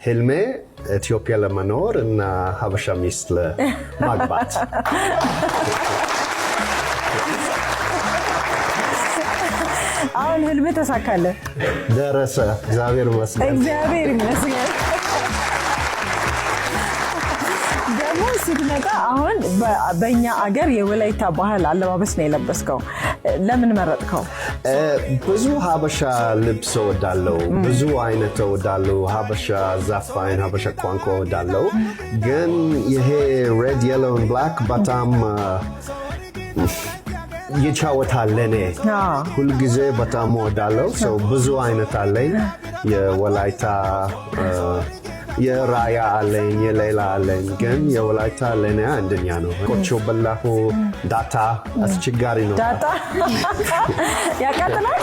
ህልሜ ኢትዮጵያ ለመኖር እና ሀበሻ ሚስት ለማግባት አሁን ህልሜ ተሳካለ ደረሰ እግዚአብሔር ይመስገን ደግሞ ሲድመጣ አሁን በእኛ አገር የወላይታ ባህል አለባበስ ነው የለበስከው ለምን መረጥከው ብዙ ሀበሻ ልብስ ወዳለው ብዙ አይነት ወዳለው ሀበሻ ዛፋን ሀበሻ ቋንቋ ወዳለው ግን ይሄ ሬድ yellow and black በጣም ይቻወታል ለኔ ሁሉ ጊዜ በጣም ወዳለው ሰው ብዙ አይነት አለኝ የወላይታ የራያ አለኝ የሌላ አለኝ ግን የወላይታ ለኔ አንደኛ ነው ቆቾ በላሁ ዳታ አስቸጋሪ ነው ዳታ ያቃጥላል